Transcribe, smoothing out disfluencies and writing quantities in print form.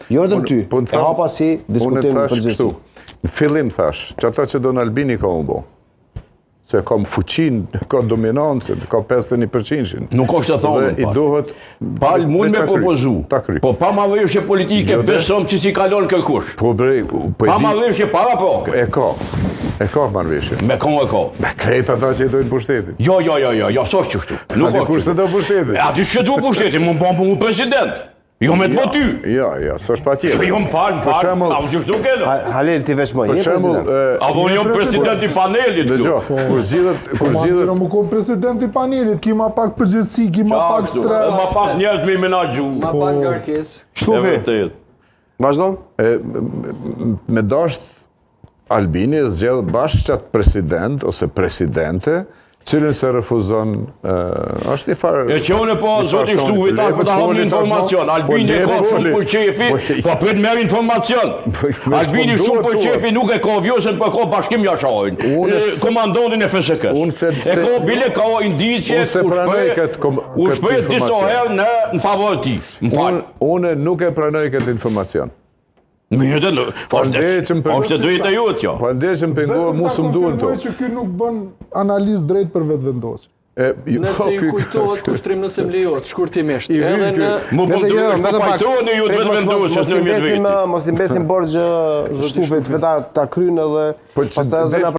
Jo vetëm ty, e hapa si diskutim përgjithësi. Në fillim thash, që ata që do në Albini ka unë bo. Se ka fuqin, ka dominancë, ka 51%. Nuk është të thonë, I duhet... Palë mund me propozu, po pa madhështje politike besom që si kalon kërkush. Pa madhështje para po. E ka marrëveshje. Me kon e ka. Me krejt ata që i dojnë pushtetin. Jo, s'o është qështu. A di kur se do pushtetin? A di që du pushtetin, më më më president. Jo me të më ty. Ja, s'o është pa tjetë. Jo më falë, a më qështu kene. Halil, ti veç më, je president. A do një president i panelit këtu. Kur zhidhet... Më kom president i panelit, ki ma pak përgjithësi, ki ma pak stres. Ma pak njerëz me i menagju. Ma pak garkes. Shtufi, vazhdo? Me dasht Albini zgjedh bashkë qatë president ose presidente, cilën se refuzon, është një farë... E që unë po, zotin Shtufi, ta ku ta hapë një informacion. Albini e ka shumë për qefi, po për të merë informacion. Albini shumë për qefi nuk e ka vjosën, po e ka bashkim jashajnë. Komandonin e FSK-s. E ka bile ka indicje, u shprejt disa herë në favor ti. Unë nuk e pranoj këtë informacion. Mirë, është e drejtë e jutë, jo. Po ndeshë më pengohë, mu së më duhen të. Që ky nuk bën analizë drejt për vetë vendosje. Nëse ju kujtohet kushtrim nëse më lejohet, shkurtimisht. Edhe në... Më pajtohen e ju të vetë vendosjes në 10 veti. Mos t'i mbesim borgjë Shtufit, veta ta krynë edhe...